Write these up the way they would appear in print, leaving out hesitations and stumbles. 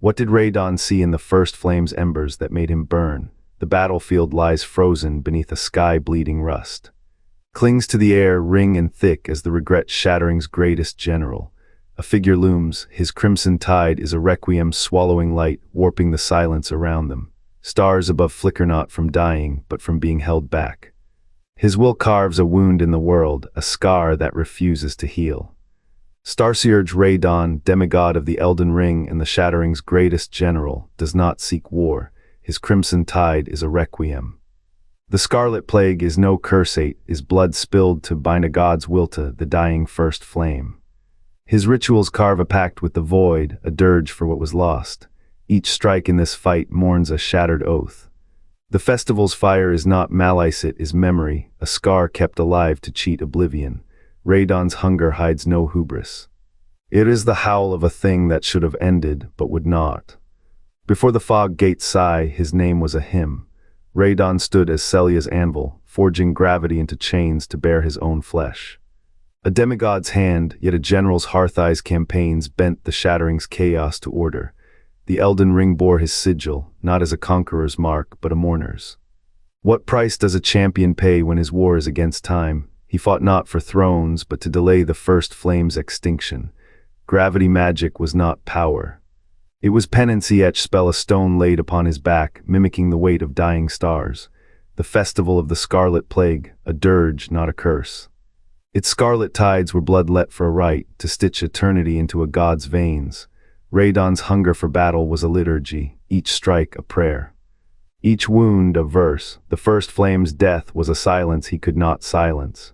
What did Radahn see in the first flame's embers that made him burn? The battlefield lies frozen beneath a sky-bleeding rust. Clings to the air, ring and thick as the regret-shattering's greatest general. A figure looms, his crimson tide is a requiem swallowing light, warping the silence around them. Stars above flicker not from dying, but from being held back. His will carves a wound in the world, a scar that refuses to heal. Starscourge Radahn, demigod of the Elden Ring and the Shattering's greatest general, does not seek war. His crimson tide is a requiem. The Scarlet Plague is no cursate, is blood spilled to bind a god's will to the dying first flame. His rituals carve a pact with the void, a dirge for what was lost. Each strike in this fight mourns a shattered oath. The festival's fire is not malice, it is memory, a scar kept alive to cheat oblivion. Radahn's hunger hides no hubris. It is the howl of a thing that should have ended, but would not. Before the fog gates sigh, his name was a hymn. Radahn stood as Celia's anvil, forging gravity into chains to bear his own flesh. A demigod's hand, yet a general's hearth-eyes campaigns bent the Shattering's chaos to order. The Elden Ring bore his sigil, not as a conqueror's mark, but a mourner's. What price does a champion pay when his war is against time? He fought not for thrones, but to delay the first flame's extinction. Gravity magic was not power. It was penance. He etched spell a stone laid upon his back, mimicking the weight of dying stars. The festival of the Scarlet Plague, a dirge, not a curse. Its scarlet tides were blood let for a rite, to stitch eternity into a god's veins. Radahn's hunger for battle was a liturgy, each strike a prayer. Each wound a verse. The first flame's death was a silence he could not silence.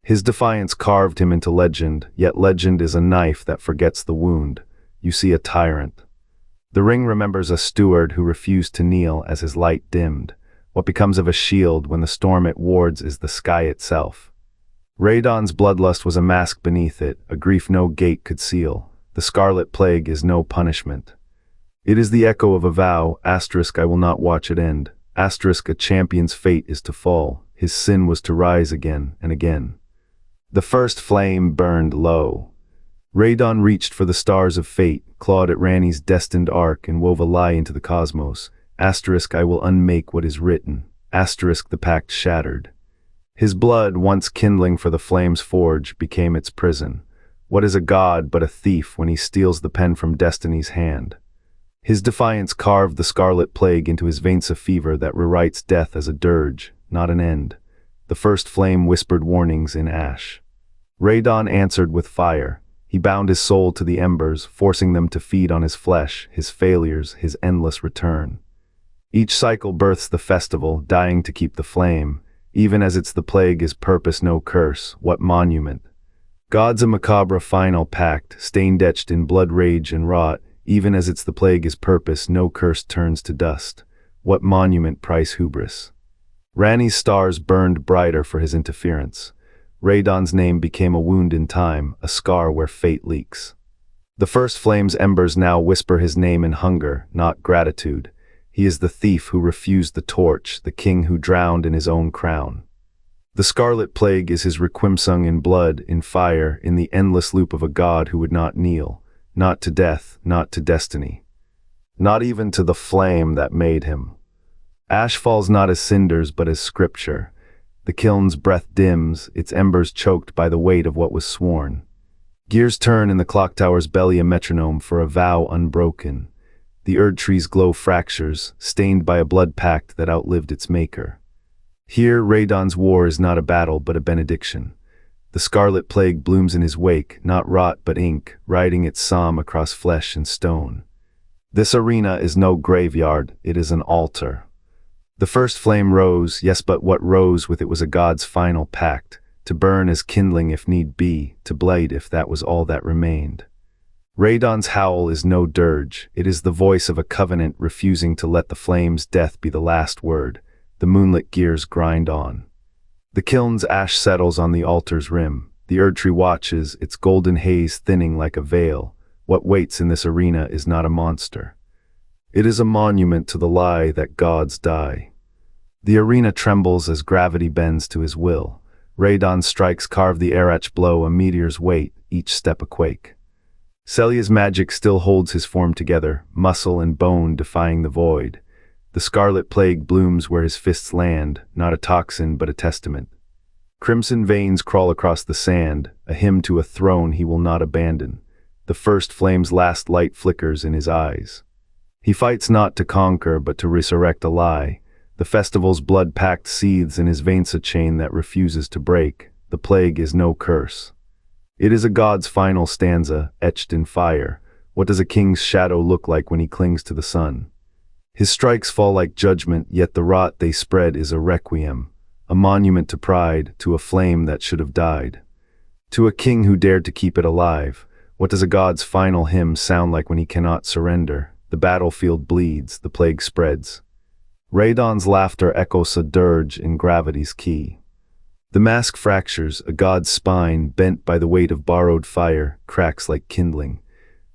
His defiance carved him into legend, yet legend is a knife that forgets the wound. You see a tyrant. The ring remembers a steward who refused to kneel as his light dimmed. What becomes of a shield when the storm it wards is the sky itself? Radahn's bloodlust was a mask beneath it, a grief no gate could seal. The Scarlet Plague is no punishment. It is the echo of a vow, asterisk I will not watch it end, asterisk a champion's fate is to fall, his sin was to rise again and again. The first flame burned low. Radahn reached for the stars of fate, clawed at Ranni's destined arc and wove a lie into the cosmos, asterisk I will unmake what is written, asterisk the pact shattered. His blood, once kindling for the flame's forge, became its prison. What is a god but a thief when he steals the pen from destiny's hand? His defiance carved the Scarlet Plague into his veins, a fever that rewrites death as a dirge, not an end. The first flame whispered warnings in ash. Radahn answered with fire. He bound his soul to the embers, forcing them to feed on his flesh, his failures, his endless return. Each cycle births the festival, dying to keep the flame. Even as it's the plague is purpose no curse, what monument? God's a macabre final pact, stained etched in blood rage and rot, even as it's the plague is purpose no curse turns to dust. What monument price hubris? Ranni's stars burned brighter for his interference. Radahn's name became a wound in time, a scar where fate leaks. The first flame's embers now whisper his name in hunger, not gratitude. He is the thief who refused the torch, the king who drowned in his own crown. The Scarlet Plague is his requiem sung in blood, in fire, in the endless loop of a god who would not kneel, not to death, not to destiny, not even to the flame that made him. Ash falls not as cinders but as scripture. The kiln's breath dims, its embers choked by the weight of what was sworn. Gears turn in the clock tower's belly, a metronome for a vow unbroken. The Erd tree's glow fractures, stained by a blood pact that outlived its maker. Here, Radahn's war is not a battle but a benediction. The Scarlet Plague blooms in his wake, not rot but ink, writing its psalm across flesh and stone. This arena is no graveyard, it is an altar. The first flame rose, yes, but what rose with it was a god's final pact, to burn as kindling if need be, to blade if that was all that remained. Radahn's howl is no dirge, it is the voice of a covenant refusing to let the flame's death be the last word. The moonlit gears grind on. The kiln's ash settles on the altar's rim. The Erd tree watches, its golden haze thinning like a veil. What waits in this arena is not a monster. It is a monument to the lie that gods die. The arena trembles as gravity bends to his will. Radahn's strikes carve the air, each blow a meteor's weight, each step a quake. Celia's magic still holds his form together, muscle and bone defying the void. The scarlet plague blooms where his fists land, not a toxin but a testament. Crimson veins crawl across the sand, a hymn to a throne he will not abandon. The first flame's last light flickers in his eyes. He fights not to conquer but to resurrect a lie. The festival's blood pact seethes in his veins, a chain that refuses to break. The plague is no curse. It is a god's final stanza, etched in fire. What does a king's shadow look like when he clings to the sun? His strikes fall like judgment, yet the rot they spread is a requiem, a monument to pride, to a flame that should have died. To a king who dared to keep it alive. What does a god's final hymn sound like when he cannot surrender? The battlefield bleeds, the plague spreads. Radahn's laughter echoes a dirge in gravity's key. The mask fractures, a god's spine, bent by the weight of borrowed fire, cracks like kindling.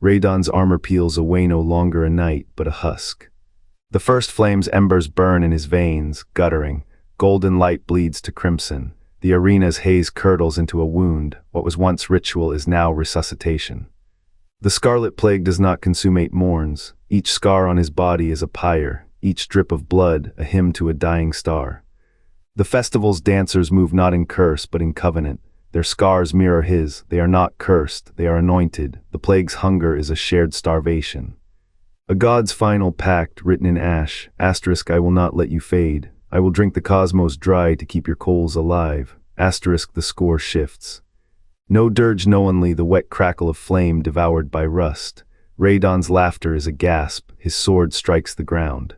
Radahn's armor peels away, no longer a knight, but a husk. The first flame's embers burn in his veins, guttering. Golden light bleeds to crimson. The arena's haze curdles into a wound. What was once ritual is now resuscitation. The scarlet plague does not consummate mourns. Each scar on his body is a pyre, each drip of blood a hymn to a dying star. The festival's dancers move not in curse but in covenant. Their scars mirror his, they are not cursed, they are anointed. The plague's hunger is a shared starvation. A god's final pact written in ash, asterisk, I will not let you fade. I will drink the cosmos dry to keep your coals alive. Asterisk, the score shifts. No dirge knowingly, the wet crackle of flame devoured by rust. Radahn's laughter is a gasp, his sword strikes the ground.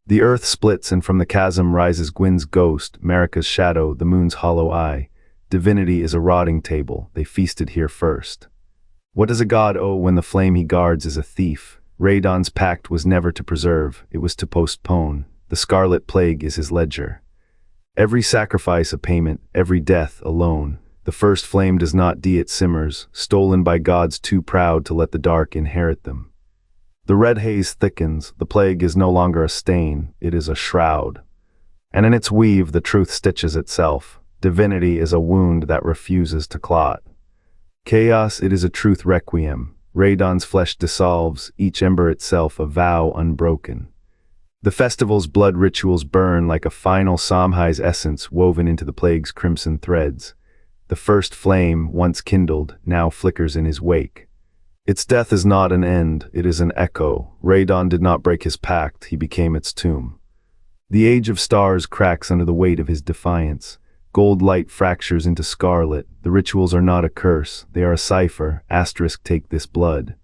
The earth splits and from the chasm rises Gwyn's ghost, Marika's shadow, the moon's hollow eye. Divinity is a rotting table, they feasted here first. What does a god owe when the flame he guards is a thief? Radahn's pact was never to preserve, it was to postpone. The scarlet plague is his ledger. Every sacrifice a payment, every death a loan. The first flame does not die, it simmers, stolen by gods too proud to let the dark inherit them. The red haze thickens, the plague is no longer a stain, it is a shroud. And in its weave the truth stitches itself. Divinity is a wound that refuses to clot. Chaos, it is a truth requiem. Radahn's flesh dissolves, each ember itself a vow unbroken. The festival's blood rituals burn like a final Samhain's essence woven into the plague's crimson threads. The first flame, once kindled, now flickers in his wake. Its death is not an end, it is an echo. Radahn did not break his pact, he became its tomb. The age of stars cracks under the weight of his defiance. Gold light fractures into scarlet. The rituals are not a curse, they are a cipher. Asterisk, take this blood.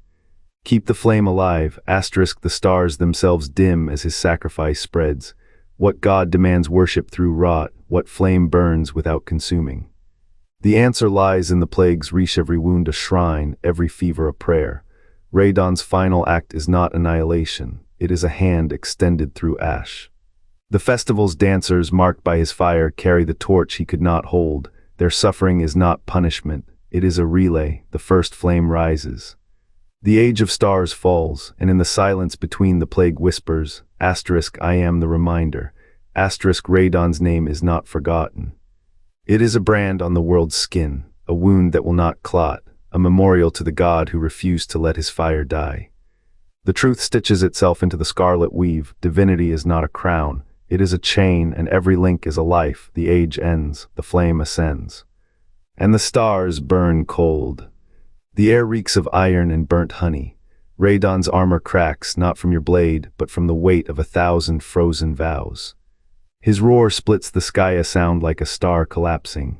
Keep the flame alive. Asterisk, the stars themselves dim as his sacrifice spreads. What god demands worship through rot? What flame burns without consuming? The answer lies in the plague's reach, every wound a shrine, every fever a prayer. Radahn's final act is not annihilation, it is a hand extended through ash. The festival's dancers, marked by his fire, carry the torch he could not hold. Their suffering is not punishment, it is a relay. The first flame rises. The age of stars falls, and in the silence between the plague whispers, asterisk, I am the reminder. Asterisk, Radahn's name is not forgotten. It is a brand on the world's skin, a wound that will not clot, a memorial to the god who refused to let his fire die. The truth stitches itself into the scarlet weave. Divinity is not a crown, it is a chain, and every link is a life. The age ends, the flame ascends. And the stars burn cold. The air reeks of iron and burnt honey. Radahn's armor cracks, not from your blade, but from the weight of 1,000 frozen vows. His roar splits the sky, a sound like a star collapsing.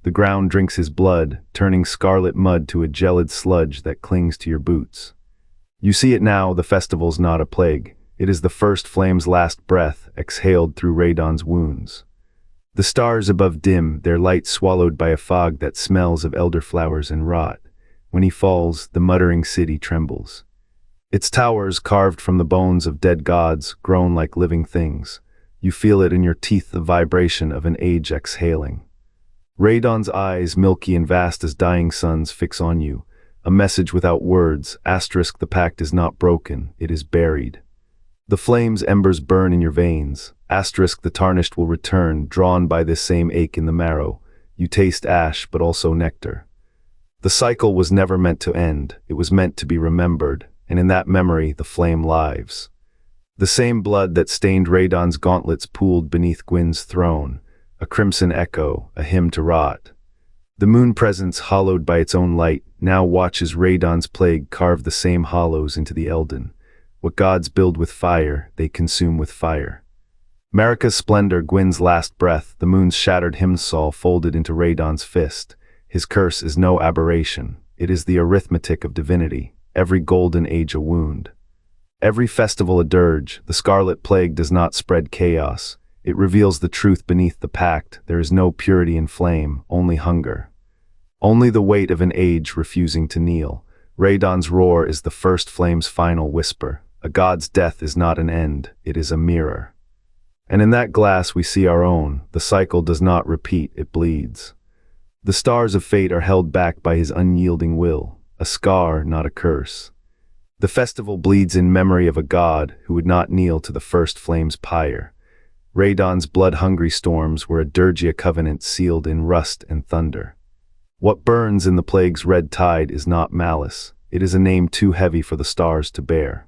The ground drinks his blood, turning scarlet mud to a gelid sludge that clings to your boots. You see it now, the festival's not a plague. It is the first flame's last breath, exhaled through Radahn's wounds. The stars above dim, their light swallowed by a fog that smells of elderflowers and rot. When he falls, the muttering city trembles. Its towers, carved from the bones of dead gods, groan like living things. You feel it in your teeth, the vibration of an age exhaling. Radahn's eyes, milky and vast as dying suns, fix on you. A message without words. Asterisk, the pact is not broken, it is buried. The flame's embers burn in your veins. Asterisk, the tarnished will return, drawn by this same ache in the marrow. You taste ash, but also nectar. The cycle was never meant to end, it was meant to be remembered, and in that memory the flame lives. The same blood that stained Radahn's gauntlets pooled beneath Gwyn's throne, a crimson echo, a hymn to rot. The moon presence, hollowed by its own light, now watches Radahn's plague carve the same hollows into the Elden. What gods build with fire, they consume with fire. Marika's splendor, Gwyn's last breath, the moon's shattered hymn-saw folded into Radahn's fist. His curse is no aberration, it is the arithmetic of divinity, every golden age a wound. Every festival a dirge, the Scarlet Plague does not spread chaos. It reveals the truth beneath the Pact. There is no purity in flame, only hunger. Only the weight of an age refusing to kneel. Radahn's roar is the first flame's final whisper. A god's death is not an end, it is a mirror. And in that glass we see our own. The cycle does not repeat, it bleeds. The stars of fate are held back by his unyielding will, a scar, not a curse. The festival bleeds in memory of a god who would not kneel to the first flame's pyre. Radahn's blood-hungry storms were a dirge covenant sealed in rust and thunder. What burns in the plague's red tide is not malice, it is a name too heavy for the stars to bear.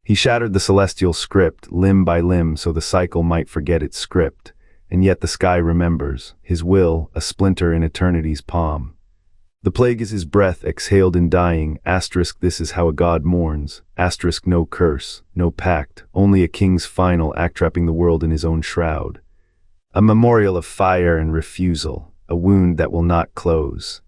He shattered the celestial script, limb by limb, so the cycle might forget its script, and yet the sky remembers, his will, a splinter in eternity's palm. The plague is his breath exhaled in dying, asterisk this is how a god mourns, asterisk no curse, no pact, only a king's final act trapping the world in his own shroud. A memorial of fire and refusal, a wound that will not close.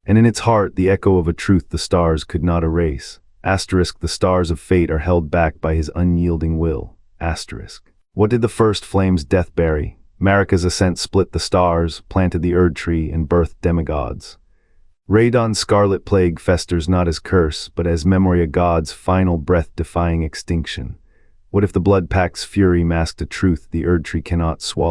And in its heart the echo of a truth the stars could not erase, asterisk the stars of fate are held back by his unyielding will, asterisk. What did the first flame's death bury? Marika's ascent split the stars, planted the Erd tree, and birthed demigods. Radahn's Scarlet Plague festers not as curse, but as memory of God's final breath-defying extinction. What if the Blood Pact's fury masked a truth the Erd tree cannot swallow?